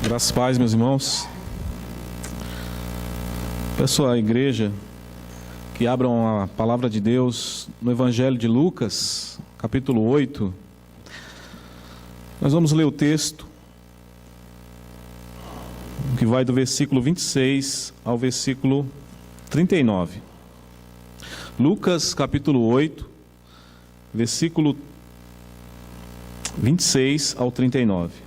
Graças a paz, meus irmãos. Peço à igreja que abram a palavra de Deus no Evangelho de Lucas, capítulo 8. Nós vamos ler o texto que vai do versículo 26 ao versículo 39. Lucas, capítulo 8, versículo 26 ao 39.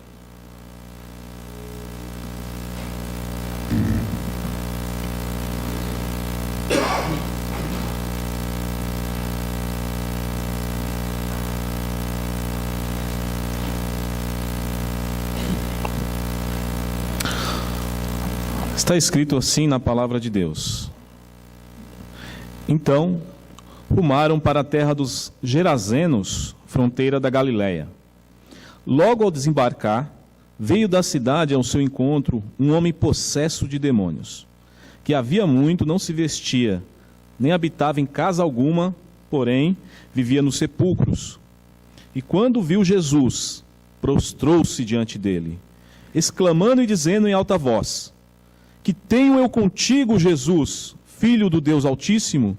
Está escrito assim na palavra de Deus: Então, rumaram para a terra dos Gerazenos, fronteira da Galiléia. Logo ao desembarcar, veio da cidade ao seu encontro um homem possesso de demônios, que havia muito não se vestia, nem habitava em casa alguma, porém vivia nos sepulcros. E quando viu Jesus, prostrou-se diante dele, exclamando e dizendo em alta voz: Que tenho eu contigo, Jesus, Filho do Deus Altíssimo?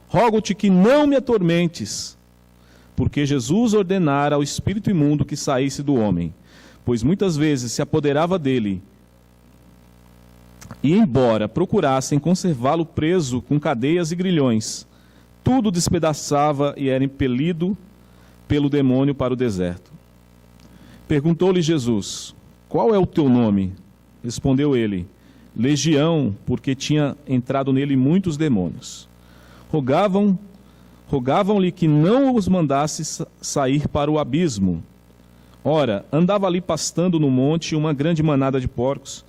Rogo-te que não me atormentes. Porque Jesus ordenara ao espírito imundo que saísse do homem, pois muitas vezes se apoderava dele, e embora procurassem conservá-lo preso com cadeias e grilhões, tudo despedaçava e era impelido pelo demônio para o deserto. Perguntou-lhe Jesus: Qual é o teu nome? Respondeu ele: Legião, porque tinha entrado nele muitos demônios. Rogavam-lhe que não os mandasse sair para o abismo. Ora, andava ali pastando no monte uma grande manada de porcos,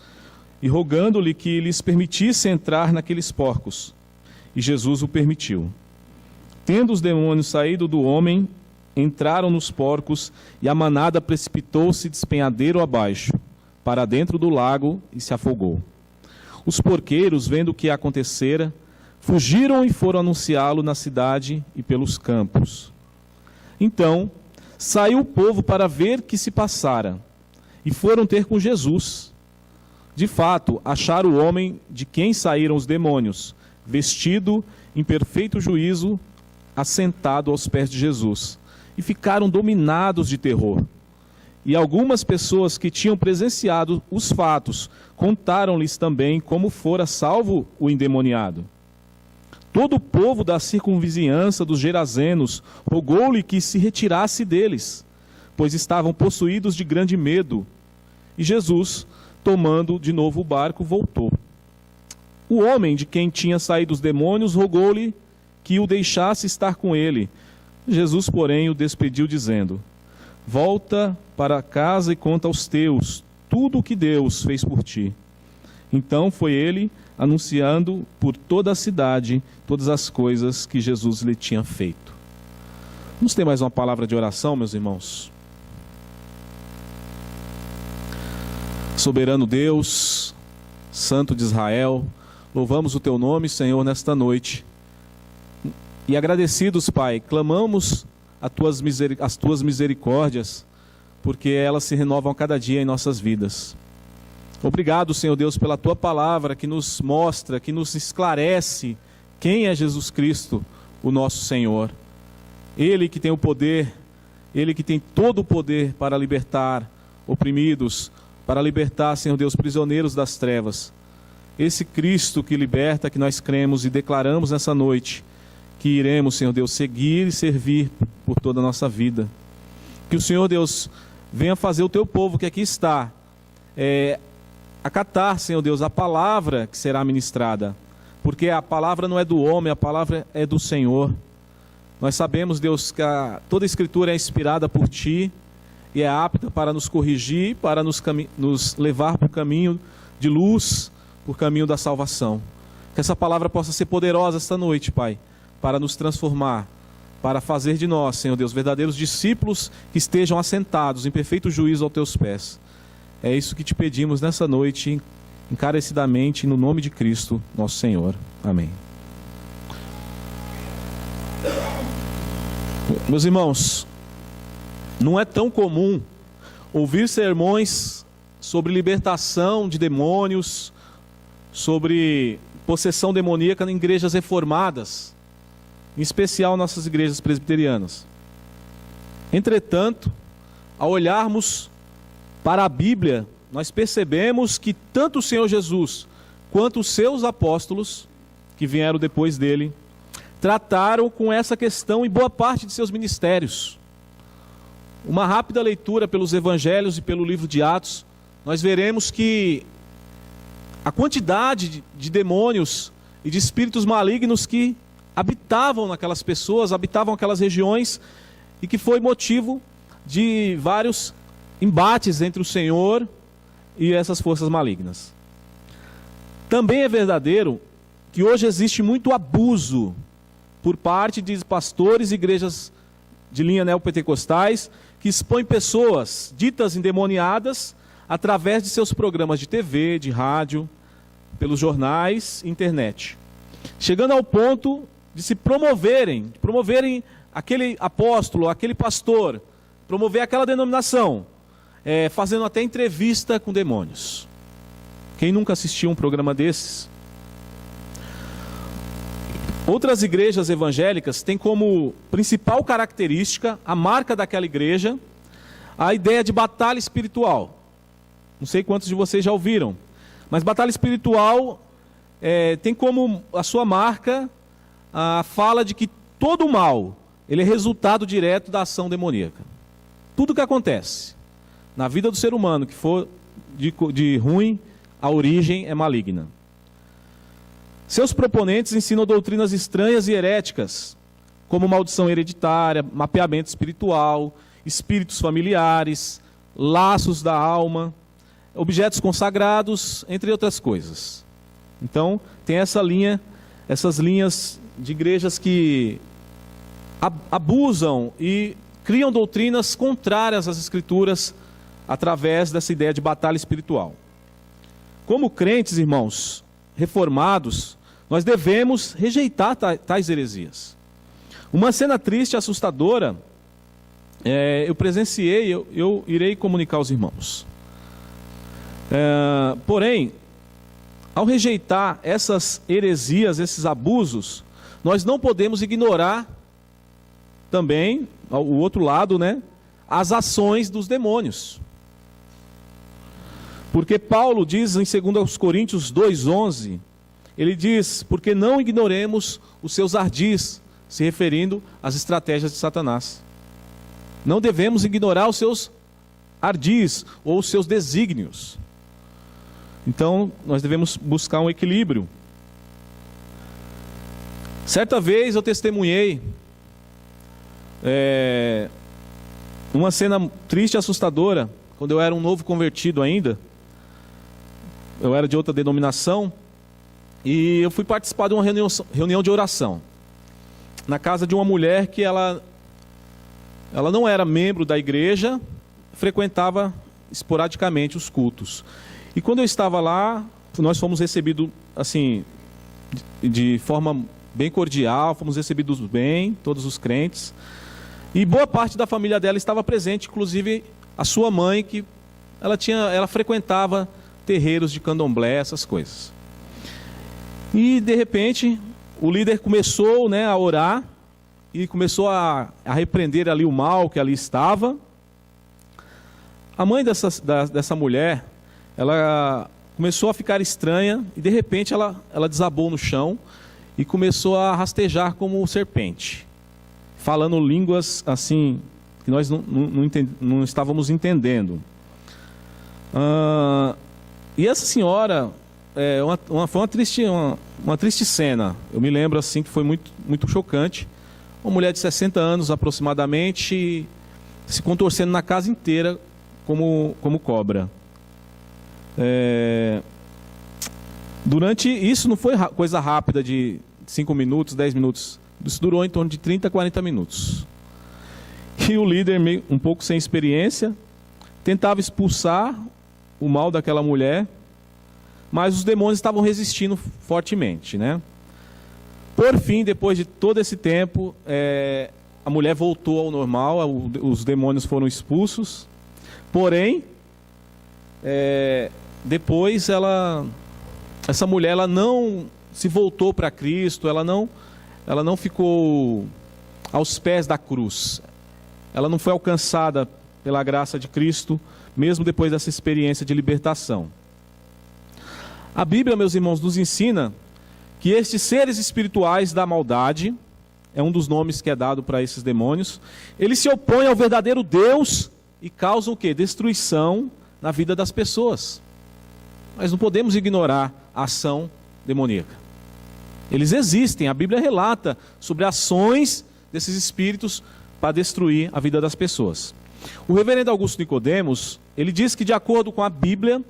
e rogando-lhe que lhes permitisse entrar naqueles porcos. E Jesus o permitiu. Tendo os demônios saído do homem, entraram nos porcos, e a manada precipitou-se despenhadeiro abaixo, para dentro do lago, e se afogou. Os porqueiros, vendo o que acontecera, fugiram e foram anunciá-lo na cidade e pelos campos. Então, saiu o povo para ver que se passara, e foram ter com Jesus. De fato, acharam o homem de quem saíram os demônios, vestido em perfeito juízo, assentado aos pés de Jesus, e ficaram dominados de terror. E algumas pessoas que tinham presenciado os fatos contaram-lhes também como fora salvo o endemoniado. Todo o povo da circunvizinhança dos Gerazenos rogou-lhe que se retirasse deles, pois estavam possuídos de grande medo. E Jesus, tomando de novo o barco, voltou. O homem de quem tinha saído os demônios rogou-lhe que o deixasse estar com ele. Jesus, porém, o despediu, dizendo: Volta para casa e conta aos teus tudo o que Deus fez por ti. Então foi ele anunciando por toda a cidade todas as coisas que Jesus lhe tinha feito. Vamos ter mais uma palavra de oração, meus irmãos? Soberano Deus, Santo de Israel, louvamos o teu nome, Senhor, nesta noite. E agradecidos, Pai, clamamos as tuas misericórdias, porque elas se renovam a cada dia em nossas vidas. Obrigado, Senhor Deus, pela tua palavra que nos mostra, que nos esclarece quem é Jesus Cristo, o nosso Senhor. Ele que tem o poder, Ele que tem todo o poder para libertar oprimidos, para libertar, Senhor Deus, prisioneiros das trevas. Esse Cristo que liberta, que nós cremos e declaramos nessa noite, que iremos, Senhor Deus, seguir e servir por toda a nossa vida. Que o Senhor Deus venha fazer o teu povo que aqui está, acatar, Senhor Deus, a palavra que será ministrada, porque a palavra não é do homem, a palavra é do Senhor. Nós sabemos, Deus, que toda a Escritura é inspirada por Ti e é apta para nos corrigir, para nos levar para o caminho de luz, por caminho da salvação. Que essa palavra possa ser poderosa esta noite, Pai, para nos transformar, para fazer de nós, Senhor Deus, verdadeiros discípulos que estejam assentados em perfeito juízo aos teus pés. É isso que te pedimos nessa noite, encarecidamente, no nome de Cristo, nosso Senhor. Amém. Meus irmãos, não é tão comum ouvir sermões sobre libertação de demônios, sobre possessão demoníaca em igrejas reformadas, em especial nossas igrejas presbiterianas. Entretanto, ao olharmos para a Bíblia, nós percebemos que tanto o Senhor Jesus quanto os seus apóstolos, que vieram depois dele, trataram com essa questão em boa parte de seus ministérios. Uma rápida leitura pelos evangelhos e pelo livro de Atos, nós veremos que a quantidade de demônios e de espíritos malignos que habitavam naquelas pessoas, habitavam aquelas regiões, e que foi motivo de vários embates entre o Senhor e essas forças malignas. Também é verdadeiro que hoje existe muito abuso por parte de pastores e igrejas de linha neopentecostais que expõem pessoas ditas endemoniadas através de seus programas de TV, de rádio, pelos jornais e internet, chegando ao ponto de se promoverem aquele apóstolo, aquele pastor, promover aquela denominação, fazendo até entrevista com demônios. Quem nunca assistiu um programa desses? Outras igrejas evangélicas têm como principal característica, a marca daquela igreja, a ideia de batalha espiritual. Não sei quantos de vocês já ouviram, mas batalha espiritual tem como a sua marca a fala de que todo mal, ele é resultado direto da ação demoníaca. Tudo que acontece na vida do ser humano que for de ruim, a origem é maligna. Seus proponentes ensinam doutrinas estranhas e heréticas, como maldição hereditária, mapeamento espiritual, espíritos familiares, laços da alma, objetos consagrados, entre outras coisas. Então, tem essas linhas de igrejas que abusam e criam doutrinas contrárias às Escrituras através dessa ideia de batalha espiritual. Como crentes, irmãos, reformados, nós devemos rejeitar tais heresias. Uma cena triste e assustadora, eu presenciei, eu irei comunicar aos irmãos. Porém, ao rejeitar essas heresias, esses abusos, nós não podemos ignorar também, o outro lado, né, as ações dos demônios. Porque Paulo diz em 2 Coríntios 2,11, ele diz, porque não ignoremos os seus ardis, se referindo às estratégias de Satanás. Não devemos ignorar os seus ardis, ou os seus desígnios. Então, nós devemos buscar um equilíbrio. Certa vez eu testemunhei uma cena triste e assustadora, quando eu era um novo convertido ainda. Eu era de outra denominação, e eu fui participar de uma reunião de oração, na casa de uma mulher que ela não era membro da igreja, frequentava esporadicamente os cultos. E quando eu estava lá, nós fomos recebidos assim, de forma bem cordial, fomos recebidos bem, todos os crentes. E boa parte da família dela estava presente, inclusive a sua mãe, que ela frequentava terreiros de candomblé, essas coisas. E de repente, o líder começou, né, a orar, e começou a repreender ali o mal que ali estava. A mãe dessa mulher, ela começou a ficar estranha, e de repente ela desabou no chão, e começou a rastejar como serpente, falando línguas assim, que nós não estávamos entendendo. E essa senhora, foi uma triste cena. Eu me lembro assim que foi muito, muito chocante. Uma mulher de 60 anos aproximadamente, se contorcendo na casa inteira como cobra. Durante isso não foi coisa rápida de 5 minutos, 10 minutos. Isso durou em torno de 30, 40 minutos. E o líder, um pouco sem experiência, tentava expulsar o mal daquela mulher, mas os demônios estavam resistindo fortemente, né? Por fim, depois de todo esse tempo, a mulher voltou ao normal, os demônios foram expulsos. Porém, depois essa mulher ela não se voltou para Cristo, ela não ficou aos pés da cruz. Ela não foi alcançada pela graça de Cristo, mesmo depois dessa experiência de libertação. A Bíblia, meus irmãos, nos ensina que estes seres espirituais da maldade, é um dos nomes que é dado para esses demônios, eles se opõem ao verdadeiro Deus e causam o quê? Destruição na vida das pessoas. Mas não podemos ignorar a ação demoníaca. Eles existem, a Bíblia relata sobre ações desses espíritos para destruir a vida das pessoas. O reverendo Augusto Nicodemos, ele diz que de acordo com a Bíblia,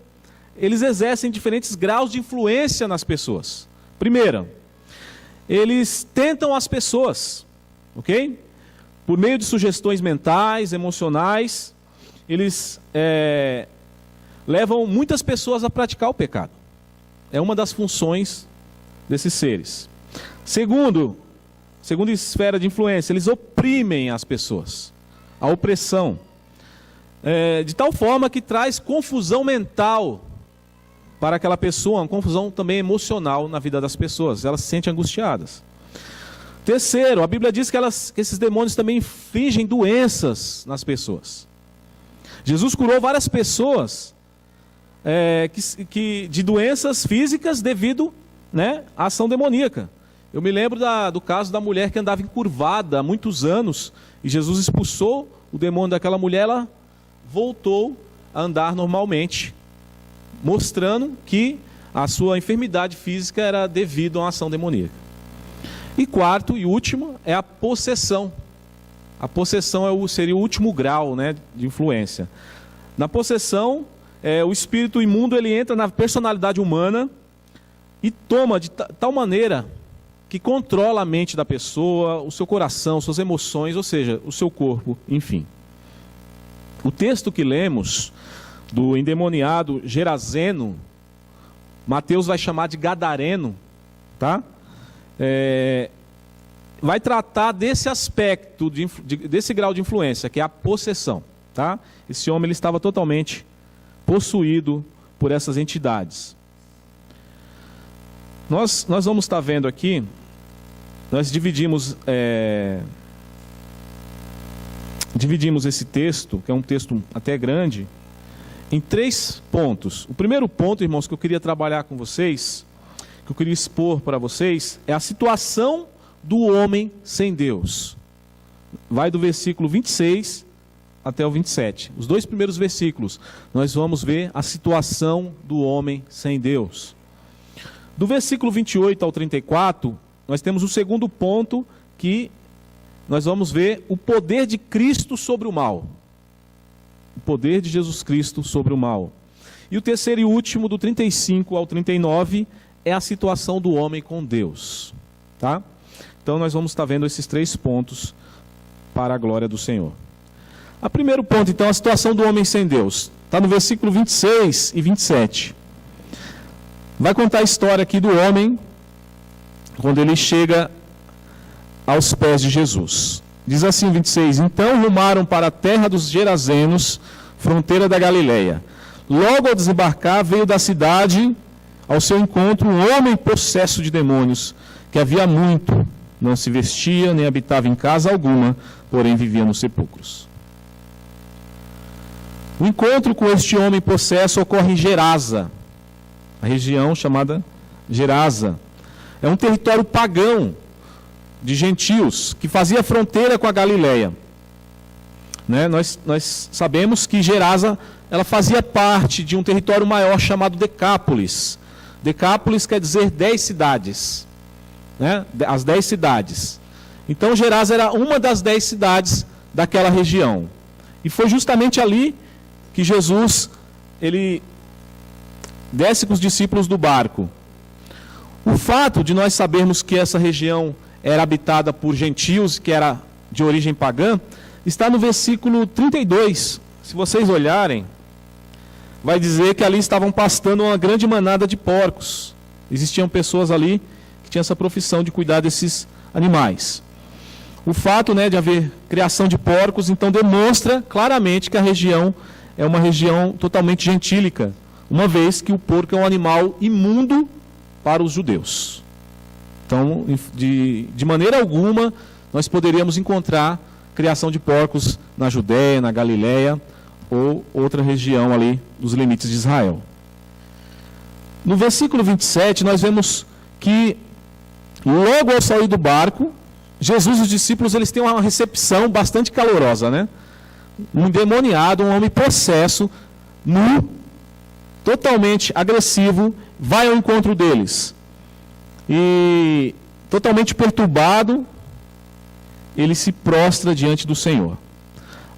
eles exercem diferentes graus de influência nas pessoas. Primeiro, eles tentam as pessoas, ok? Por meio de sugestões mentais, emocionais, eles levam muitas pessoas a praticar o pecado. É uma das funções desses seres. Segunda esfera de influência, eles oprimem as pessoas. A opressão. De tal forma que traz confusão mental para aquela pessoa, uma confusão também emocional na vida das pessoas. Elas se sentem angustiadas. Terceiro, a Bíblia diz que esses demônios também infligem doenças nas pessoas. Jesus curou várias pessoas de doenças físicas devido, à ação demoníaca. Eu me lembro do caso da mulher que andava encurvada há muitos anos, e Jesus expulsou o demônio daquela mulher, ela voltou a andar normalmente, mostrando que a sua enfermidade física era devido a uma ação demoníaca. E quarto e último é a possessão. A possessão seria o último grau, de influência. Na possessão, o espírito imundo ele entra na personalidade humana e toma de tal maneira que controla a mente da pessoa, o seu coração, suas emoções, ou seja, o seu corpo, enfim. O texto que lemos do endemoniado Gerazeno, Mateus vai chamar de Gadareno, tá? Vai tratar desse aspecto, desse grau de influência, que é a possessão, tá? Esse homem ele estava totalmente possuído por essas entidades. Nós vamos estar vendo aqui, nós dividimos esse texto, que é um texto até grande, em 3 pontos. O primeiro ponto, irmãos, que eu queria trabalhar com vocês, que eu queria expor para vocês, é a situação do homem sem Deus. Vai do versículo 26 até o 27. Os 2 primeiros versículos, nós vamos ver a situação do homem sem Deus. Do versículo 28 ao 34, nós temos o segundo ponto, que nós vamos ver o poder de Cristo sobre o mal. O poder de Jesus Cristo sobre o mal. E o terceiro e último, do 35 ao 39, é a situação do homem com Deus. Tá? Então nós vamos estar vendo esses 3 pontos para a glória do Senhor. O primeiro ponto, então, a situação do homem sem Deus. Está no versículo 26 e 27. Vai contar a história aqui do homem, quando ele chega aos pés de Jesus. Diz assim, 26, então rumaram para a terra dos Gerazenos, fronteira da Galileia. Logo ao desembarcar, veio da cidade ao seu encontro um homem possesso de demônios, que havia muito, não se vestia, nem habitava em casa alguma, porém vivia nos sepulcros. O encontro com este homem possesso ocorre em Gerasa, a região chamada Gerasa. É um território pagão de gentios que fazia fronteira com a Galileia. Nós sabemos que Gerasa ela fazia parte de um território maior chamado Decápolis. Decápolis quer dizer 10 cidades. As 10 cidades. Então Gerasa era uma das 10 cidades daquela região. E foi justamente ali que Jesus ele desce com os discípulos do barco. O fato de nós sabermos que essa região era habitada por gentios, que era de origem pagã, está no versículo 32. Se vocês olharem, vai dizer que ali estavam pastando uma grande manada de porcos. Existiam pessoas ali que tinham essa profissão de cuidar desses animais. O fato de haver criação de porcos, então, demonstra claramente que a região é uma região totalmente gentílica, uma vez que o porco é um animal imundo para os judeus. Então, de maneira alguma, nós poderíamos encontrar criação de porcos na Judéia, na Galiléia ou outra região ali dos limites de Israel. No versículo 27, nós vemos que logo ao sair do barco, Jesus e os discípulos eles têm uma recepção bastante calorosa, né? Um endemoniado, um homem possesso, nu, totalmente agressivo, vai ao encontro deles. E, totalmente perturbado, ele se prostra diante do Senhor.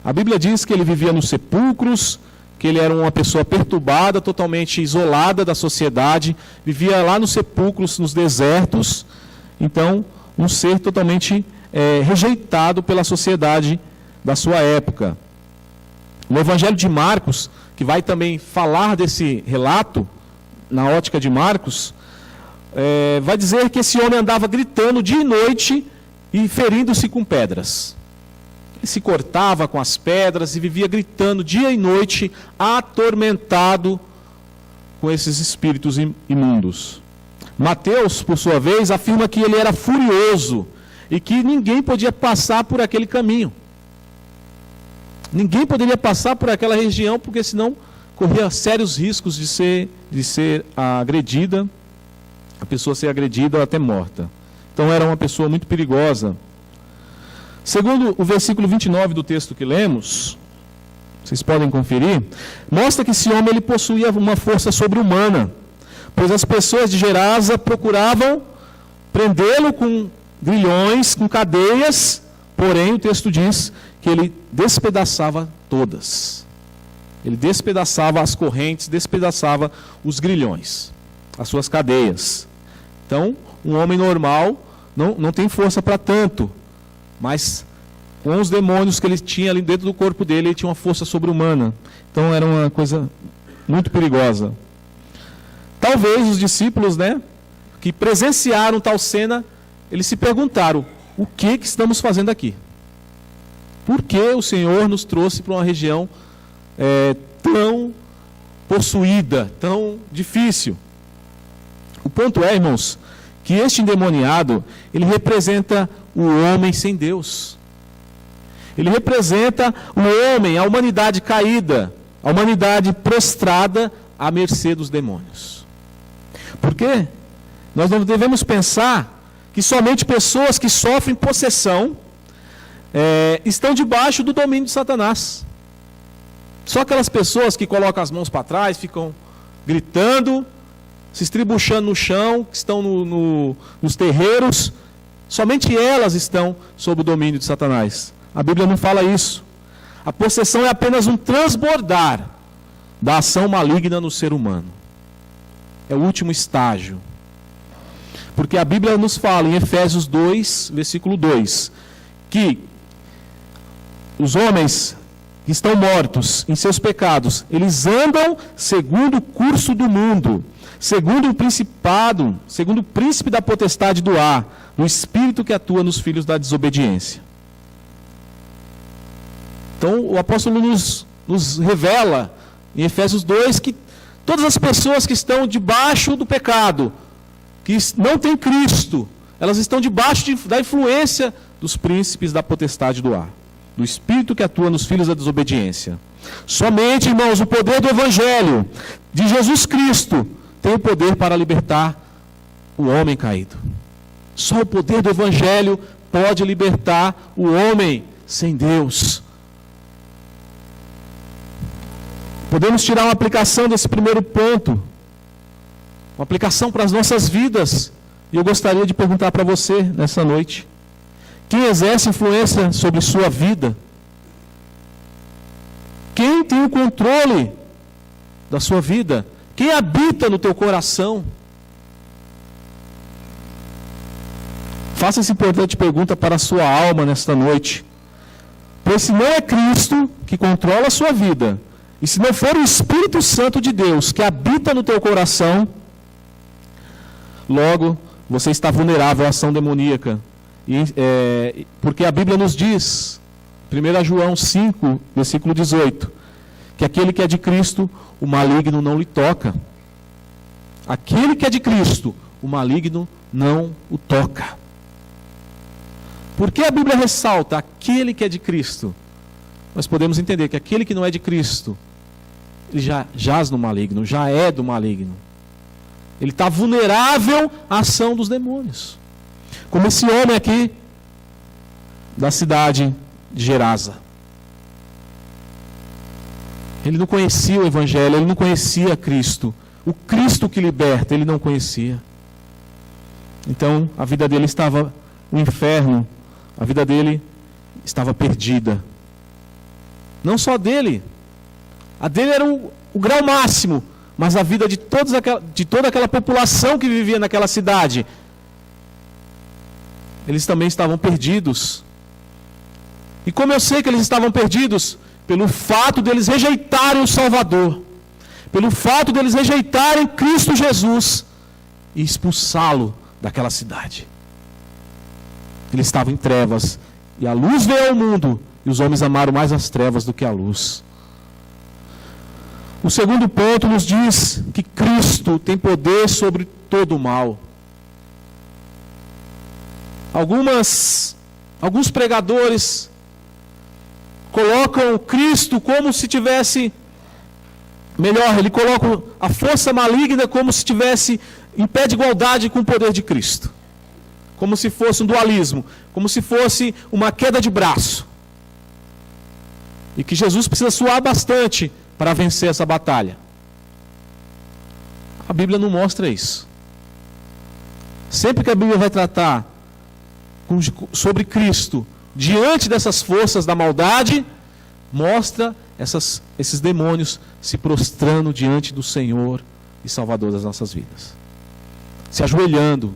A Bíblia diz que ele vivia nos sepulcros, que ele era uma pessoa perturbada, totalmente isolada da sociedade, vivia lá nos sepulcros, nos desertos. Então, um ser totalmente rejeitado pela sociedade da sua época. No Evangelho de Marcos, que vai também falar desse relato, na ótica de Marcos, vai dizer que esse homem andava gritando dia e noite e ferindo-se com pedras. Ele se cortava com as pedras e vivia gritando dia e noite, atormentado com esses espíritos imundos. Mateus, por sua vez, afirma que ele era furioso e que ninguém podia passar por aquele caminho. Ninguém poderia passar por aquela região, porque senão corria sérios riscos de ser agredida, a pessoa ser agredida ou até morta. Então era uma pessoa muito perigosa. Segundo o versículo 29 do texto que lemos, vocês podem conferir, mostra que esse homem ele possuía uma força sobre-humana, pois as pessoas de Gerasa procuravam prendê-lo com grilhões, com cadeias, porém o texto diz que ele despedaçava todas. Ele despedaçava as correntes, despedaçava os grilhões, as suas cadeias. Então, um homem normal não tem força para tanto, mas com os demônios que ele tinha ali dentro do corpo dele, ele tinha uma força sobre-humana. Então, era uma coisa muito perigosa. Talvez os discípulos, que presenciaram tal cena, eles se perguntaram, o que estamos fazendo aqui? Por que o Senhor nos trouxe para uma região tão possuída, tão difícil? O ponto é, irmãos, que este endemoniado, ele representa o homem sem Deus. Ele representa o homem, a humanidade caída, a humanidade prostrada à mercê dos demônios. Por quê? Nós não devemos pensar que somente pessoas que sofrem possessão estão debaixo do domínio de Satanás. Só aquelas pessoas que colocam as mãos para trás, ficam gritando, se estribuchando no chão, que estão nos terreiros, somente elas estão sob o domínio de Satanás. A Bíblia não fala isso. A possessão é apenas um transbordar da ação maligna no ser humano. É o último estágio. Porque a Bíblia nos fala em Efésios 2, versículo 2, que os homens que estão mortos em seus pecados, eles andam segundo o curso do mundo, segundo o principado, segundo o príncipe da potestade do ar, o espírito que atua nos filhos da desobediência. Então o apóstolo nos revela em Efésios 2 que todas as pessoas que estão debaixo do pecado, que não têm Cristo, elas estão debaixo da influência dos príncipes da potestade do ar, do espírito que atua nos filhos da desobediência. Somente, irmãos, o poder do Evangelho de Jesus Cristo tem o poder para libertar o homem caído. Só o poder do Evangelho pode libertar o homem sem Deus. Podemos tirar uma aplicação desse primeiro ponto, uma aplicação para as nossas vidas. E eu gostaria de perguntar para você nessa noite: quem exerce influência sobre sua vida? Quem tem o controle da sua vida? Quem habita no teu coração? Faça essa importante pergunta para a sua alma nesta noite. Pois se não é Cristo que controla a sua vida, e se não for o Espírito Santo de Deus que habita no teu coração, logo você está vulnerável à ação demoníaca. Porque a Bíblia nos diz, 1 João 5, versículo 18, que aquele que é de Cristo, o maligno não lhe toca. Aquele que é de Cristo, o maligno não o toca. Por que a Bíblia ressalta aquele que é de Cristo? Nós podemos entender que aquele que não é de Cristo, ele já jaz no maligno, já é do maligno. Ele está vulnerável à ação dos demônios. Como esse homem aqui da cidade de Gerasa. Ele não conhecia o Evangelho, ele não conhecia Cristo. O Cristo que liberta, ele não conhecia. Então, a vida dele estava no inferno, a vida dele estava perdida. Não só dele, a dele era o grau máximo, mas a vida de toda aquela população que vivia naquela cidade, eles também estavam perdidos. E como eu sei que eles estavam perdidos? Pelo fato deles rejeitarem o Salvador, pelo fato deles rejeitarem Cristo Jesus e expulsá-lo daquela cidade. Eles estavam em trevas, e a luz veio ao mundo, e os homens amaram mais as trevas do que a luz. O segundo ponto nos diz que Cristo tem poder sobre todo o mal. Alguns pregadores colocam Cristo como se tivesse, ele coloca a força maligna como se tivesse em pé de igualdade com o poder de Cristo. Como se fosse um dualismo, como se fosse uma queda de braço. E que Jesus precisa suar bastante para vencer essa batalha. A Bíblia não mostra isso. Sempre que a Bíblia vai tratar sobre Cristo, diante dessas forças da maldade, mostra esses demônios se prostrando diante do Senhor e Salvador das nossas vidas. Se ajoelhando,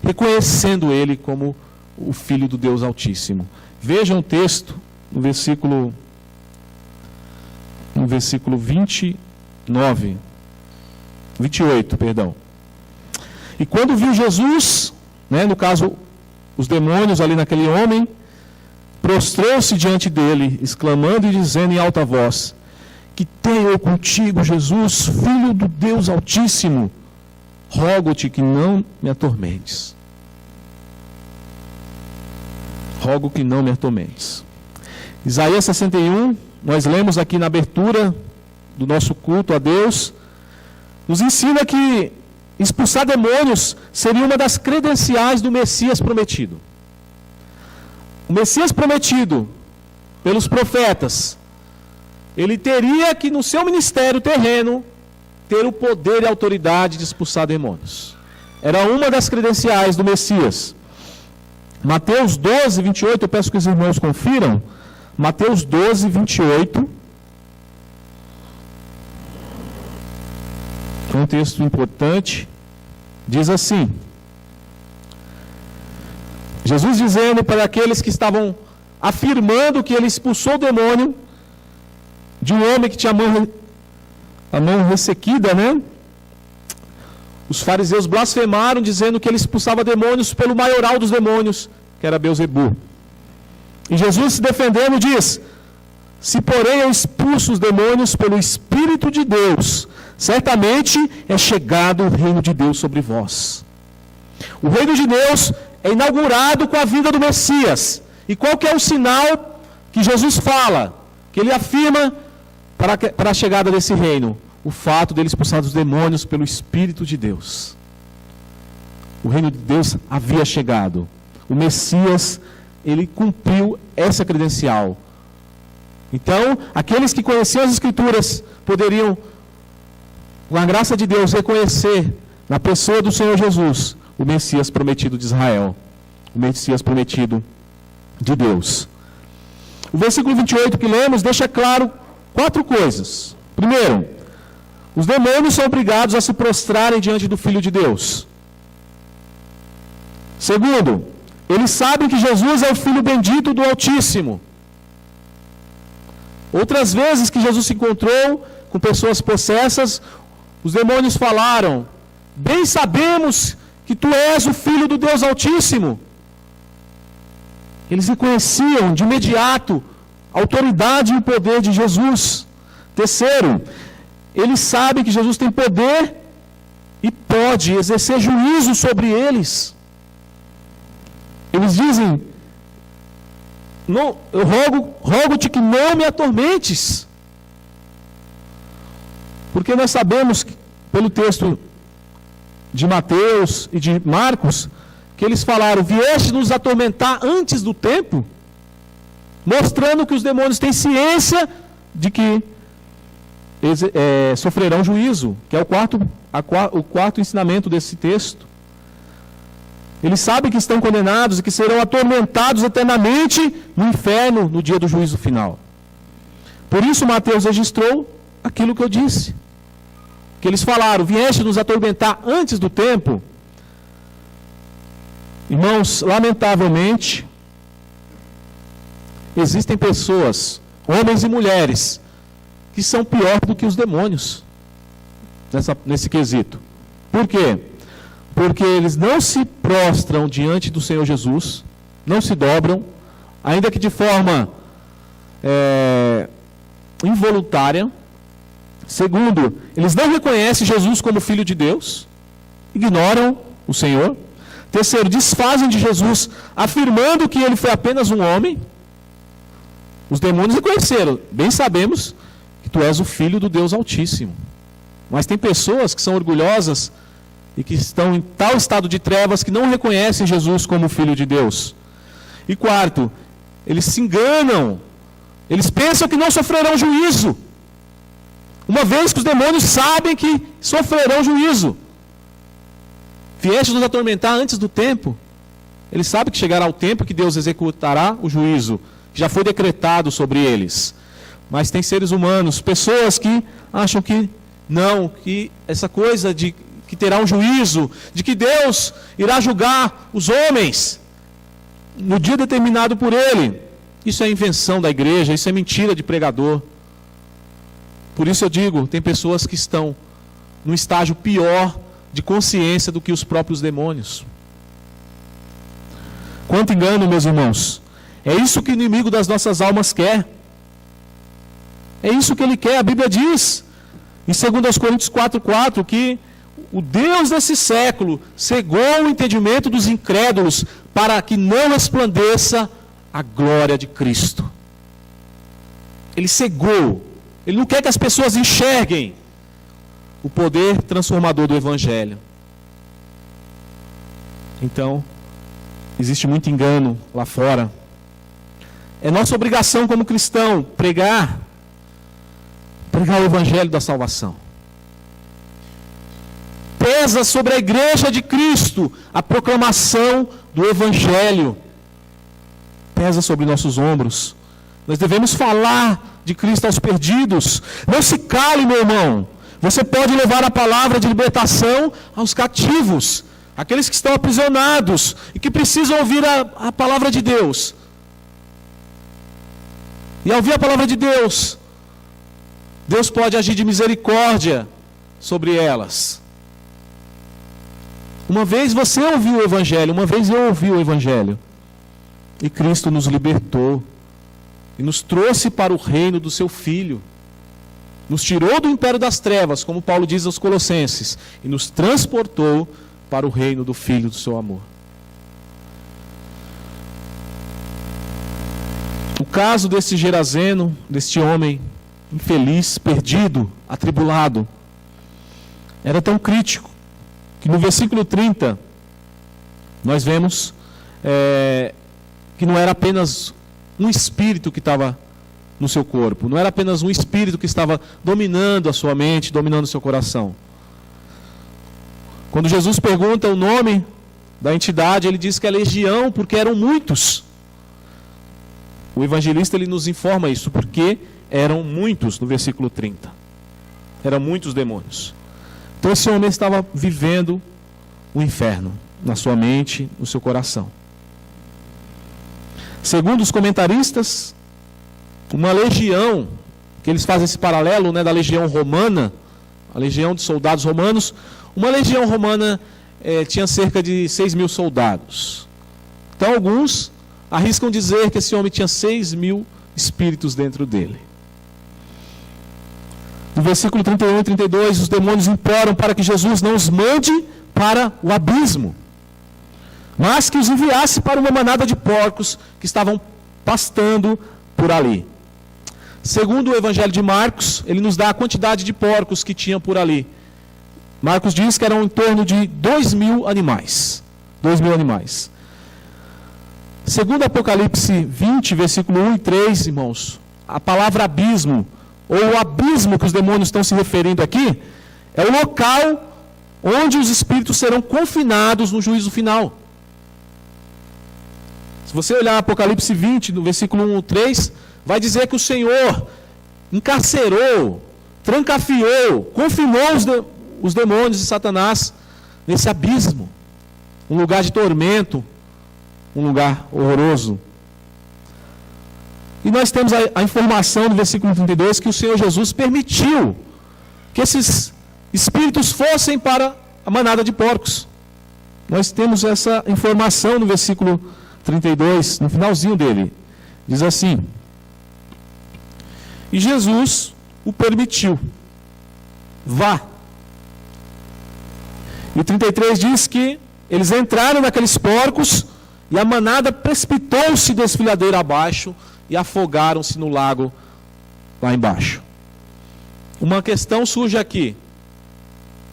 reconhecendo Ele como o Filho do Deus Altíssimo. Vejam o texto no versículo 28, perdão. E quando viu Jesus, no caso, os demônios ali naquele homem, prostrou-se diante dele, exclamando e dizendo em alta voz: que tenho eu contigo, Jesus, Filho do Deus Altíssimo, rogo-te que não me atormentes. Rogo que não me atormentes. Isaías 61, nós lemos aqui na abertura do nosso culto a Deus, nos ensina que expulsar demônios seria uma das credenciais do Messias prometido. O Messias prometido pelos profetas, ele teria que no seu ministério terreno ter o poder e a autoridade de expulsar demônios. Era uma das credenciais do Messias. Mateus 12, 28, eu peço que os irmãos confiram. Mateus 12, 28. Um texto importante. Diz assim: Jesus dizendo para aqueles que estavam afirmando que ele expulsou o demônio de um homem que tinha a mão ressequida, Os fariseus blasfemaram dizendo que ele expulsava demônios pelo maioral dos demônios, que era Beelzebu. E Jesus, se defendendo, diz: se porém eu expulso os demônios pelo Espírito de Deus, certamente é chegado o reino de Deus sobre vós. O reino de Deus é inaugurado com a vinda do Messias. E qual que é o sinal que Jesus fala, que ele afirma para a chegada desse reino? O fato dele expulsar os demônios pelo Espírito de Deus. O reino de Deus havia chegado. O Messias, ele cumpriu essa credencial. Então, aqueles que conheciam as Escrituras poderiam, com a graça de Deus, reconhecer na pessoa do Senhor Jesus o Messias prometido de Israel, o Messias prometido de Deus. O versículo 28 que lemos deixa claro 4 coisas. Primeiro, os demônios são obrigados a se prostrarem diante do Filho de Deus. Segundo, eles sabem que Jesus é o Filho bendito do Altíssimo. Outras vezes que Jesus se encontrou com pessoas possessas, os demônios falaram: bem sabemos que tu és o Filho do Deus Altíssimo. Eles reconheciam de imediato a autoridade e o poder de Jesus. Terceiro, eles sabem que Jesus tem poder e pode exercer juízo sobre eles. Eles dizem: não, eu rogo-te que não me atormentes. Porque nós sabemos, pelo texto de Mateus e de Marcos, que eles falaram: vieste nos atormentar antes do tempo, mostrando que os demônios têm ciência de que sofrerão juízo, que é o quarto ensinamento desse texto. Eles sabem que estão condenados e que serão atormentados eternamente no inferno no dia do juízo final. Por isso Mateus registrou aquilo que eu disse, que eles falaram: vieste nos atormentar antes do tempo. Irmãos, lamentavelmente, existem pessoas, homens e mulheres, que são pior do que os demônios nesse quesito. Por quê? Porque eles não se prostram diante do Senhor Jesus, não se dobram, ainda que de forma involuntária. Segundo, eles não reconhecem Jesus como Filho de Deus, ignoram o Senhor. Terceiro, desfazem de Jesus, afirmando que ele foi apenas um homem. Os demônios reconheceram: bem sabemos que tu és o Filho do Deus Altíssimo. Mas tem pessoas que são orgulhosas e que estão em tal estado de trevas que não reconhecem Jesus como Filho de Deus. E quarto, eles se enganam. Eles pensam que não sofrerão juízo, uma vez que os demônios sabem que sofrerão juízo. Vieste nos atormentar antes do tempo. Eles sabem que chegará o tempo que Deus executará o juízo, que já foi decretado sobre eles. Mas tem seres humanos, pessoas que acham que não, que essa coisa de que terá um juízo, de que Deus irá julgar os homens no dia determinado por Ele, isso é invenção da igreja, isso é mentira de pregador. Por isso eu digo, tem pessoas que estão num estágio pior de consciência do que os próprios demônios. Quanto engano, meus irmãos! É isso que o inimigo das nossas almas quer. É isso que ele quer. A Bíblia diz, em 2 Coríntios 4,4, que o Deus desse século cegou o entendimento dos incrédulos para que não resplandeça a glória de Cristo. Ele cegou. Ele não quer que as pessoas enxerguem o poder transformador do Evangelho. Então, existe muito engano lá fora. É nossa obrigação como cristão pregar o Evangelho da salvação. Pesa sobre a igreja de Cristo a proclamação do Evangelho. Pesa sobre nossos ombros. Nós devemos falar de Cristo aos perdidos. Não se cale, meu irmão. Você pode levar a palavra de libertação aos cativos, aqueles que estão aprisionados e que precisam ouvir a palavra de Deus. E ao ouvir a palavra de Deus, Deus pode agir de misericórdia sobre elas. Uma vez você ouviu o Evangelho, uma vez eu ouvi o Evangelho. E Cristo nos libertou e nos trouxe para o reino do seu Filho. Nos tirou do império das trevas, como Paulo diz aos Colossenses, e nos transportou para o reino do Filho do seu amor. O caso desse Gerazeno, deste homem infeliz, perdido, atribulado, era tão crítico, que no versículo 30, nós vemos que não era apenas um espírito que estava no seu corpo, não era apenas um espírito que estava dominando a sua mente, dominando o seu coração. Quando Jesus pergunta o nome da entidade, ele diz que é legião, porque eram muitos. O evangelista ele nos informa isso, porque eram muitos, no versículo 30. Eram muitos demônios. Então esse homem estava vivendo o inferno na sua mente, no seu coração. Segundo os comentaristas, uma legião, que eles fazem esse paralelo, da legião romana, a legião de soldados romanos, uma legião romana tinha cerca de 6.000 soldados. Então alguns arriscam dizer que esse homem tinha 6.000 espíritos dentro dele. No versículo 31 e 32, os demônios imploram para que Jesus não os mande para o abismo, mas que os enviasse para uma manada de porcos que estavam pastando por ali. Segundo o Evangelho de Marcos, ele nos dá a quantidade de porcos que tinha por ali. Marcos diz que eram em torno de 2.000 animais. 2.000 animais. Segundo Apocalipse 20, versículo 1 e 3, irmãos, a palavra abismo, ou o abismo que os demônios estão se referindo aqui, é o local onde os espíritos serão confinados no juízo final. Se você olhar Apocalipse 20, no versículo 1 e 3, vai dizer que o Senhor encarcerou, trancafiou, confinou os demônios de Satanás nesse abismo, um lugar de tormento, um lugar horroroso. E nós temos a informação no versículo 32 que o Senhor Jesus permitiu que esses espíritos fossem para a manada de porcos. Nós temos essa informação no versículo 32, no finalzinho dele. Diz assim: e Jesus o permitiu. Vá. E o 33 diz que eles entraram naqueles porcos e a manada precipitou-se desfiladeira abaixo e afogaram-se no lago lá embaixo. Uma questão surge aqui.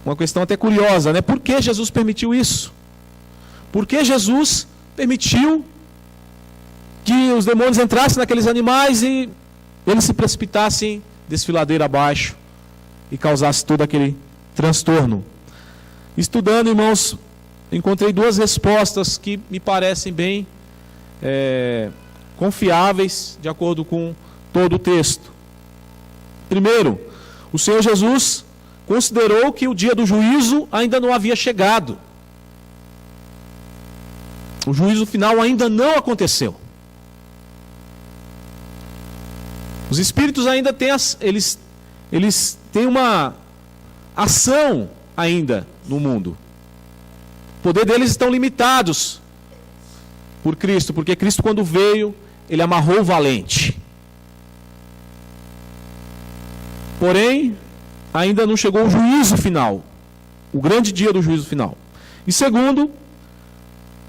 Uma questão até curiosa, né? Por que Jesus permitiu isso? Por que Jesus permitiu que os demônios entrassem naqueles animais e eles se precipitassem desfiladeira abaixo e causassem todo aquele transtorno? Estudando, irmãos, encontrei duas respostas que me parecem bem confiáveis, de acordo com todo o texto. Primeiro, o Senhor Jesus considerou que o dia do juízo ainda não havia chegado. O juízo final ainda não aconteceu. Os espíritos ainda têm, eles têm uma ação ainda no mundo. O poder deles estão limitados por Cristo, porque Cristo, quando veio, ele amarrou o valente. Porém, ainda não chegou o juízo final, o grande dia do juízo final. E segundo,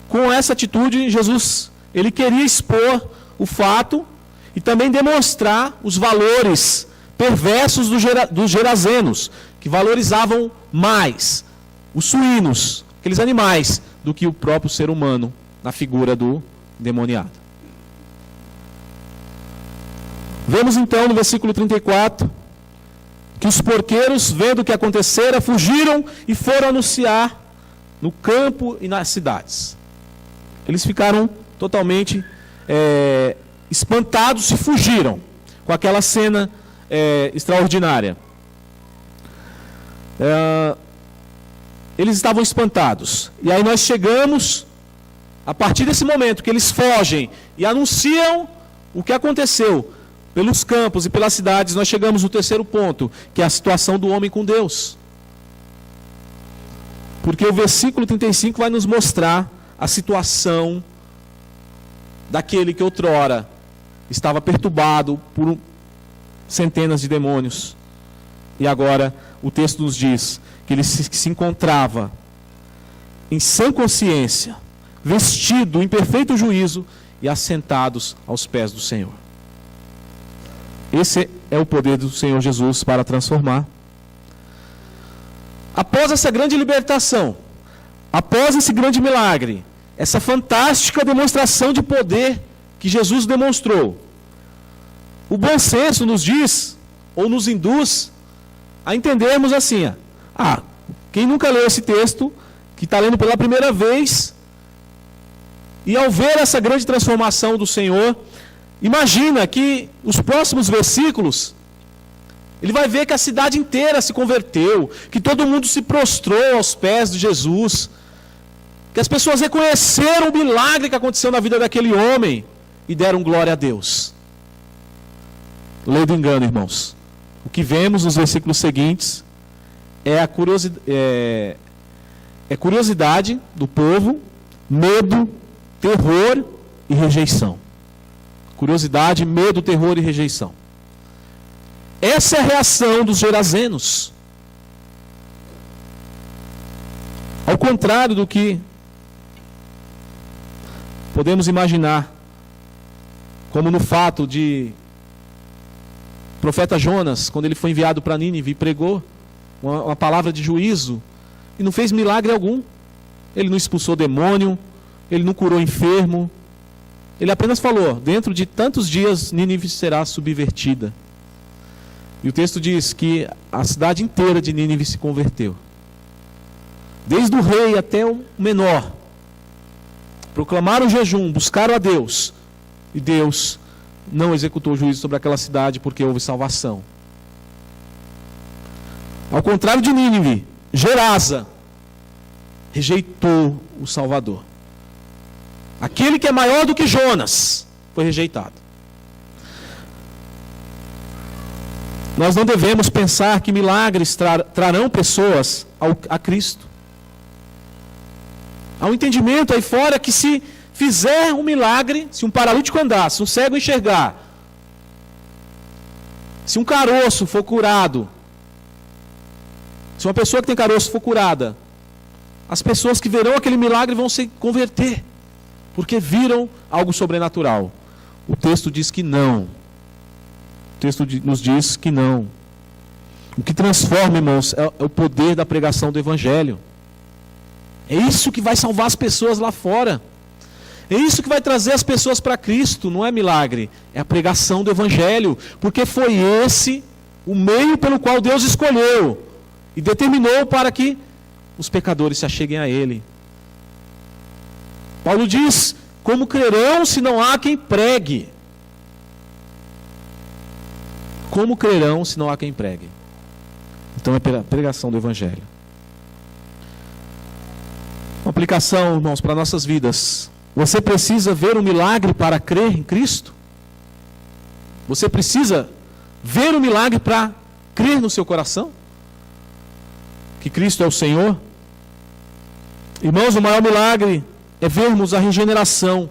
com essa atitude, Jesus, ele queria expor o fato e também demonstrar os valores perversos dos gerazenos, que valorizavam mais os suínos, aqueles animais, do que o próprio ser humano, na figura do demoniado. Vemos então no versículo 34, que os porqueiros, vendo o que acontecera, fugiram e foram anunciar no campo e nas cidades. Eles ficaram totalmente espantados e fugiram com aquela cena extraordinária. Eles estavam espantados. E aí nós chegamos, a partir desse momento que eles fogem e anunciam o que aconteceu pelos campos e pelas cidades, nós chegamos no terceiro ponto, que é a situação do homem com Deus. Porque o versículo 35 vai nos mostrar a situação daquele que outrora estava perturbado por centenas de demônios. E agora o texto nos diz que ele se encontrava em sã consciência, vestido em perfeito juízo e assentados aos pés do Senhor. Esse é o poder do Senhor Jesus para transformar. Após essa grande libertação, após esse grande milagre, essa fantástica demonstração de poder que Jesus demonstrou, o bom senso nos diz, ou nos induz, a entendermos assim: quem nunca leu esse texto, que está lendo pela primeira vez, e ao ver essa grande transformação do Senhor, imagina que os próximos versículos, ele vai ver que a cidade inteira se converteu, que todo mundo se prostrou aos pés de Jesus, que as pessoas reconheceram o milagre que aconteceu na vida daquele homem e deram glória a Deus. Lei do engano, irmãos. O que vemos nos versículos seguintes é curiosidade do povo, medo, terror e rejeição. Curiosidade, medo, terror e rejeição. Essa é a reação dos gerazenos. Ao contrário do que podemos imaginar, como no fato de o profeta Jonas, quando ele foi enviado para Nínive e pregou uma palavra de juízo, e não fez milagre algum. Ele não expulsou demônio, ele não curou enfermo, ele apenas falou: dentro de tantos dias Nínive será subvertida. E o texto diz que a cidade inteira de Nínive se converteu. Desde o rei até o menor. Proclamaram jejum, buscaram a Deus. E Deus não executou o juízo sobre aquela cidade porque houve salvação. Ao contrário de Nínive, Gerasa rejeitou o Salvador. Aquele que é maior do que Jonas foi rejeitado. Nós não devemos pensar que milagres trarão pessoas a Cristo. Há um entendimento aí fora que se fizer um milagre, se um paralítico andar, se um cego enxergar, se um caroço for curado, se uma pessoa que tem caroço for curada, as pessoas que verão aquele milagre vão se converter, porque viram algo sobrenatural. O texto diz que não. O texto nos diz que não. O que transforma, irmãos, é o poder da pregação do Evangelho. É isso que vai salvar as pessoas lá fora. É isso que vai trazer as pessoas para Cristo. Não é milagre, é a pregação do Evangelho. Porque foi esse o meio pelo qual Deus escolheu e determinou para que os pecadores se acheguem a Ele. Paulo diz: como crerão se não há quem pregue? Como crerão se não há quem pregue? Então é pela pregação do Evangelho. Uma aplicação, irmãos, para nossas vidas. Você precisa ver um milagre para crer em Cristo? Você precisa ver um milagre para crer no seu coração? Que Cristo é o Senhor? Irmãos, o maior milagre é vermos a regeneração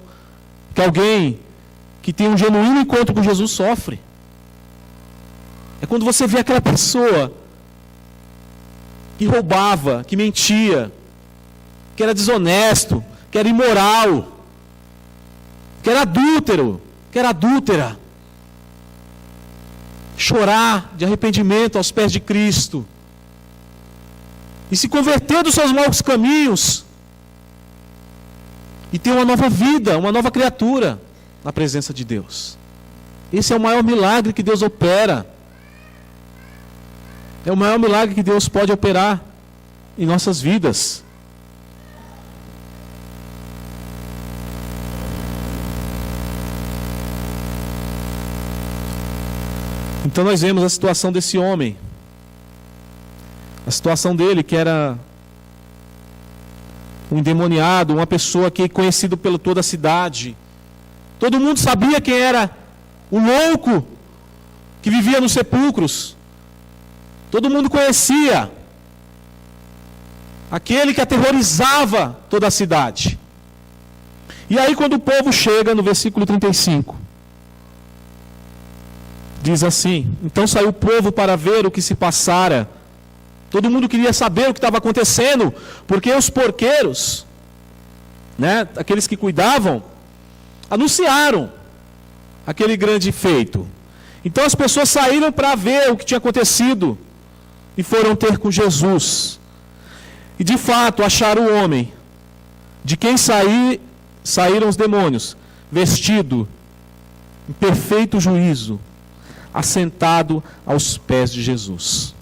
que alguém que tem um genuíno encontro com Jesus sofre. É quando você vê aquela pessoa que roubava, que mentia, que era desonesto, que era imoral, que era adúltero, que era adúltera, chorar de arrependimento aos pés de Cristo e se converter dos seus maus caminhos e ter uma nova vida, uma nova criatura na presença de Deus. Esse é o maior milagre que Deus opera. É o maior milagre que Deus pode operar em nossas vidas. Então nós vemos a situação desse homem. A situação dele, que era um endemoniado, uma pessoa que é conhecido por toda a cidade. Todo mundo sabia quem era o louco que vivia nos sepulcros. Todo mundo conhecia aquele que aterrorizava toda a cidade. E aí quando o povo chega no versículo 35, diz assim: então saiu o povo para ver o que se passara. Todo mundo queria saber o que estava acontecendo, porque os porqueiros, aqueles que cuidavam, anunciaram aquele grande feito. Então as pessoas saíram para ver o que tinha acontecido e foram ter com Jesus. E de fato acharam o homem de quem saíram os demônios, vestido em perfeito juízo, assentado aos pés de Jesus.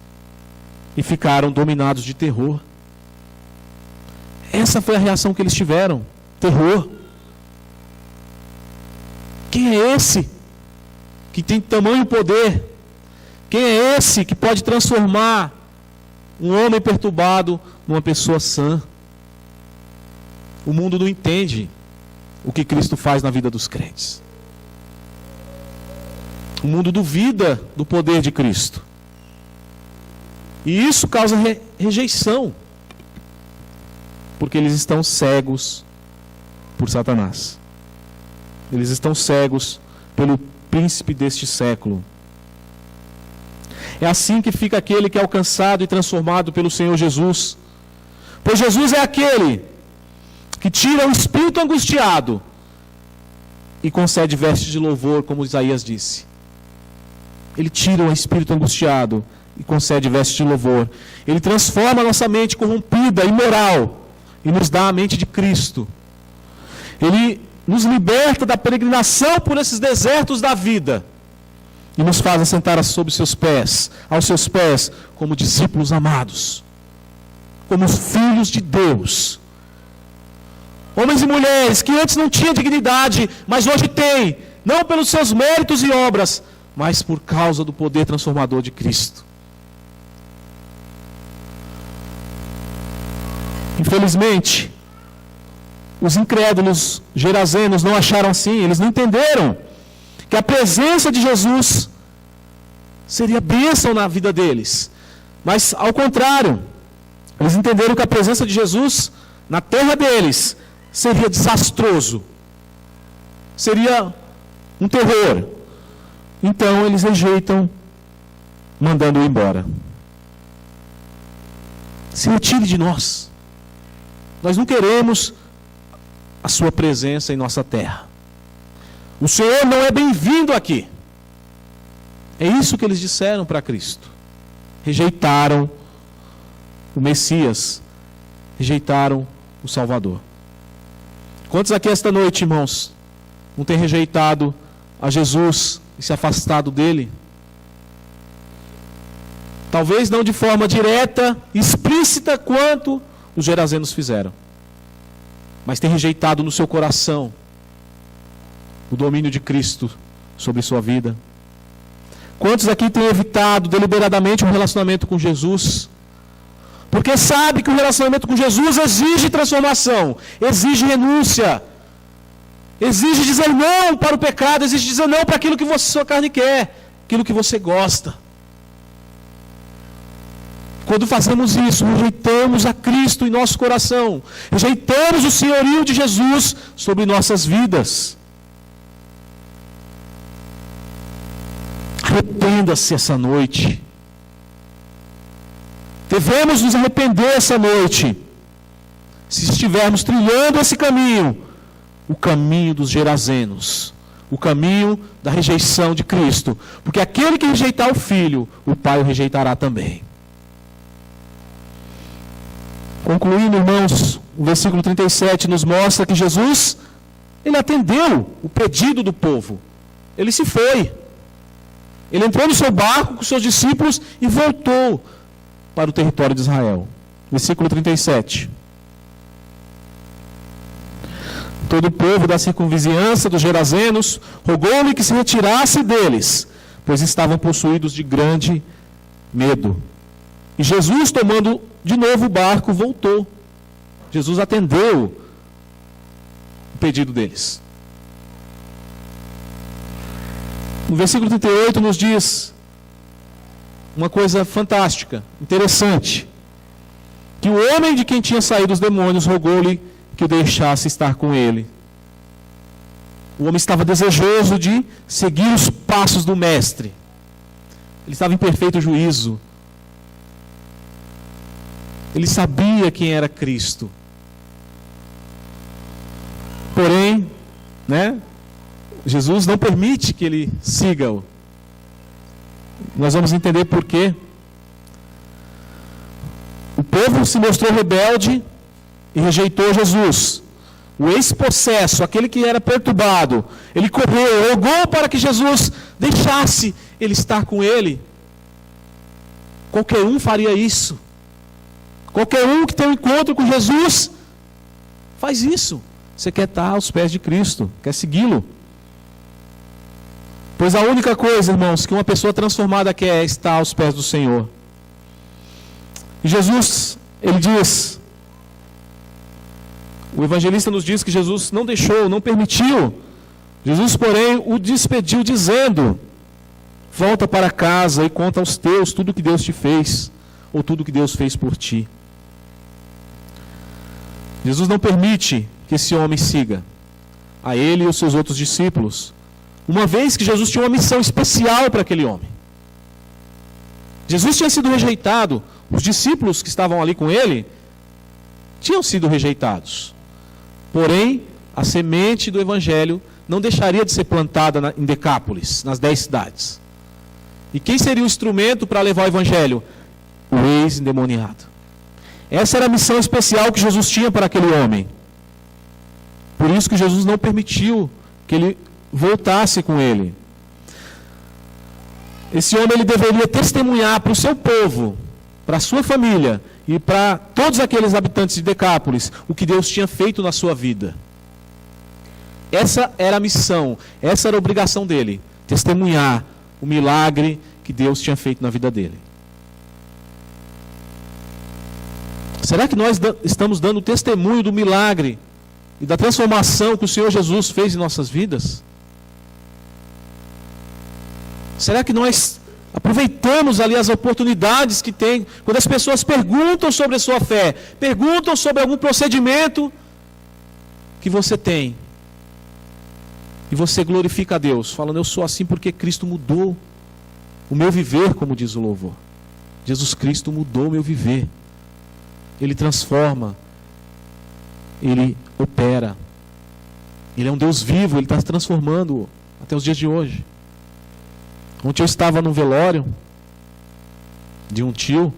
E ficaram dominados de terror. Essa foi a reação que eles tiveram: terror. Quem é esse que tem tamanho poder? Quem é esse que pode transformar um homem perturbado numa pessoa sã? O mundo não entende o que Cristo faz na vida dos crentes. O mundo duvida do poder de Cristo. E isso causa rejeição, porque eles estão cegos por Satanás. Eles estão cegos pelo príncipe deste século. É assim que fica aquele que é alcançado e transformado pelo Senhor Jesus. Pois Jesus é aquele que tira o espírito angustiado e concede vestes de louvor, como Isaías disse. Ele tira o espírito angustiado e concede vestes de louvor. Ele transforma a nossa mente corrompida, imoral, e nos dá a mente de Cristo. Ele nos liberta da peregrinação por esses desertos da vida e nos faz assentar sob seus pés, aos seus pés, como discípulos amados, como filhos de Deus. Homens e mulheres que antes não tinham dignidade, mas hoje têm, não pelos seus méritos e obras, mas por causa do poder transformador de Cristo. Infelizmente, os incrédulos gerazenos não acharam assim, eles não entenderam que a presença de Jesus seria bênção na vida deles. Mas, ao contrário, eles entenderam que a presença de Jesus na terra deles seria desastroso, seria um terror. Então eles rejeitam, mandando-o embora. Se retire de nós. Nós não queremos a sua presença em nossa terra. O Senhor não é bem-vindo aqui. É isso que eles disseram para Cristo. Rejeitaram o Messias, rejeitaram o Salvador. Quantos aqui esta noite, irmãos, não têm rejeitado a Jesus e se afastado dele? Talvez não de forma direta, explícita, quanto os gerazenos fizeram, mas têm rejeitado no seu coração o domínio de Cristo sobre sua vida. Quantos aqui têm evitado deliberadamente um relacionamento com Jesus? Porque sabe que o relacionamento com Jesus exige transformação, exige renúncia, exige dizer não para o pecado, exige dizer não para aquilo que sua carne quer, aquilo que você gosta. Quando fazemos isso, rejeitamos a Cristo em nosso coração, rejeitamos o senhorio de Jesus sobre nossas vidas. Arrependa-se essa noite. Devemos nos arrepender essa noite, se estivermos trilhando esse caminho, o caminho dos gerazenos, o caminho da rejeição de Cristo, porque aquele que rejeitar o Filho, o Pai o rejeitará também. Concluindo, irmãos, o versículo 37 nos mostra que Jesus, ele atendeu o pedido do povo, ele se foi, ele entrou no seu barco com seus discípulos e voltou para o território de Israel. Versículo 37. Todo o povo da circunvizinhança dos gerazenos rogou-lhe que se retirasse deles, pois estavam possuídos de grande medo. E Jesus, tomando de novo o barco, voltou. Jesus atendeu o pedido deles. No versículo 38 nos diz uma coisa fantástica, interessante, que o homem de quem tinha saído os demônios rogou-lhe que o deixasse estar com ele. O homem estava desejoso de seguir os passos do mestre. Ele estava em perfeito juízo. Ele sabia quem era Cristo. Porém, Jesus não permite que ele siga-o. Nós vamos entender por quê. O povo se mostrou rebelde e rejeitou Jesus. O ex-possesso, aquele que era perturbado, ele correu, rogou para que Jesus deixasse ele estar com ele. Qualquer um faria isso. Qualquer um que tem um encontro com Jesus faz isso. Você quer estar aos pés de Cristo, quer segui-lo. Pois a única coisa, irmãos, que uma pessoa transformada quer é estar aos pés do Senhor. E Jesus, ele diz, o evangelista nos diz que Jesus não deixou, não permitiu. Jesus, porém, o despediu dizendo: volta para casa e conta aos teus tudo o que Deus te fez, ou tudo o que Deus fez por ti. Jesus não permite que esse homem siga a ele e os seus outros discípulos, uma vez que Jesus tinha uma missão especial para aquele homem. Jesus tinha sido rejeitado, os discípulos que estavam ali com ele tinham sido rejeitados. Porém, a semente do Evangelho não deixaria de ser plantada em Decápolis, nas 10 cidades. E quem seria o instrumento para levar o Evangelho? O ex-endemoniado. Essa era a missão especial que Jesus tinha para aquele homem. Por isso que Jesus não permitiu que ele voltasse com ele. Esse homem ele deveria testemunhar para o seu povo, para a sua família e para todos aqueles habitantes de Decápolis o que Deus tinha feito na sua vida. Essa era a missão, essa era a obrigação dele, testemunhar o milagre que Deus tinha feito na vida dele. Será que nós estamos dando testemunho do milagre e da transformação que o Senhor Jesus fez em nossas vidas? Será que nós aproveitamos ali as oportunidades que tem, quando as pessoas perguntam sobre a sua fé, perguntam sobre algum procedimento que você tem, e você glorifica a Deus, falando, eu sou assim porque Cristo mudou o meu viver, como diz o louvor. Jesus Cristo mudou o meu viver. Ele transforma, Ele opera. Ele é um Deus vivo, Ele está se transformando até os dias de hoje. Ontem eu estava num velório de um tio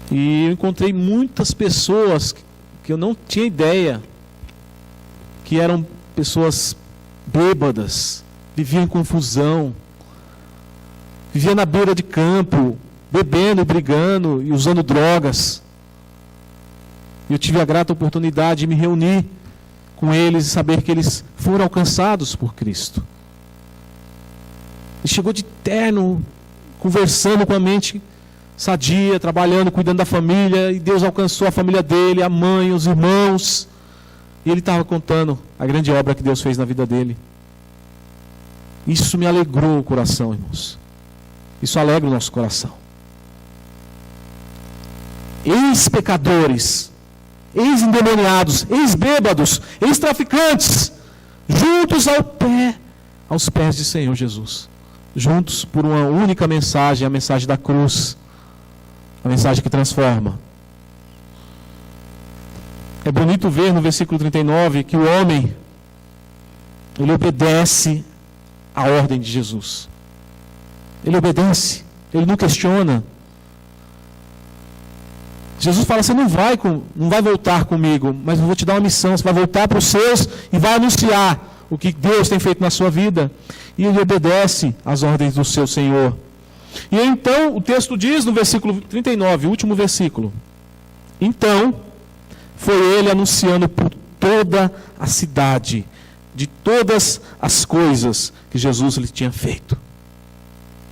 e eu encontrei muitas pessoas que eu não tinha ideia que eram pessoas bêbadas, viviam em confusão, viviam na beira de campo, bebendo, brigando e usando drogas. E eu tive a grata oportunidade de me reunir com eles e saber que eles foram alcançados por Cristo. Ele chegou de terno, conversando com a mente sadia, trabalhando, cuidando da família, e Deus alcançou a família dele, a mãe, os irmãos. E ele estava contando a grande obra que Deus fez na vida dele. Isso me alegrou o coração, irmãos. Isso alegra o nosso coração. Ex-pecadores, ex-endemoniados, ex-bêbados, ex-traficantes, juntos aos pés de Senhor Jesus. Juntos por uma única mensagem, a mensagem da cruz, a mensagem que transforma. É bonito ver no versículo 39 que o homem, ele obedece à ordem de Jesus. Ele obedece, ele não questiona. Jesus fala, você não vai voltar comigo, mas eu vou te dar uma missão, você vai voltar para os seus e vai anunciar o que Deus tem feito na sua vida. E ele obedece às ordens do seu Senhor. E então o texto diz no versículo 39, o último versículo. Então foi ele anunciando por toda a cidade de todas as coisas que Jesus lhe tinha feito.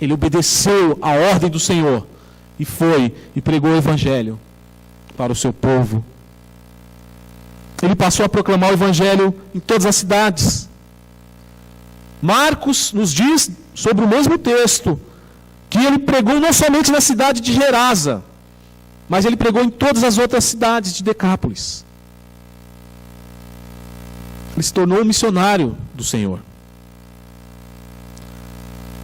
Ele obedeceu à ordem do Senhor e foi e pregou o Evangelho para o seu povo. Ele passou a proclamar o Evangelho em todas as cidades. Marcos nos diz sobre o mesmo texto que ele pregou não somente na cidade de Gerasa, mas ele pregou em todas as outras cidades de Decápolis. Ele se tornou um missionário do Senhor.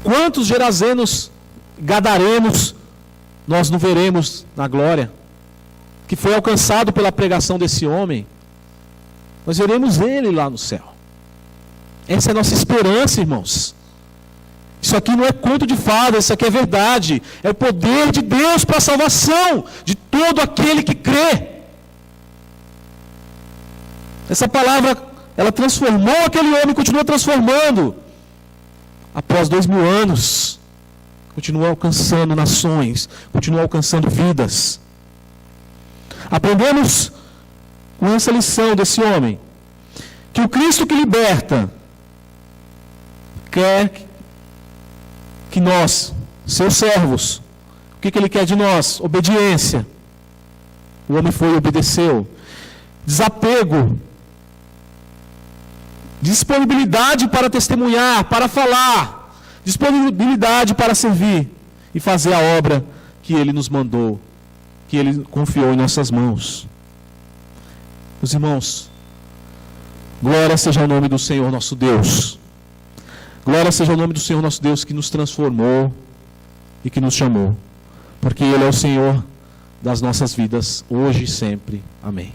Quantos gerazenos, gadarenos, nós não veremos na glória, que foi alcançado pela pregação desse homem? Nós veremos ele lá no céu. Essa é a nossa esperança, irmãos. Isso aqui não é conto de fadas, isso aqui é verdade. É o poder de Deus para a salvação de todo aquele que crê. Essa palavra, ela transformou aquele homem, continua transformando. Após 2000 anos, continua alcançando nações, continua alcançando vidas. Aprendemos com essa lição desse homem, que o Cristo que liberta, quer que nós, seus servos, o que Ele quer de nós? Obediência. O homem foi e obedeceu. Desapego. Disponibilidade para testemunhar, para falar. Disponibilidade para servir e fazer a obra que Ele nos mandou, que Ele confiou em nossas mãos. Meus irmãos, glória seja o nome do Senhor nosso Deus. Glória seja o nome do Senhor nosso Deus que nos transformou, e que nos chamou, porque Ele é o Senhor das nossas vidas, hoje e sempre. Amém.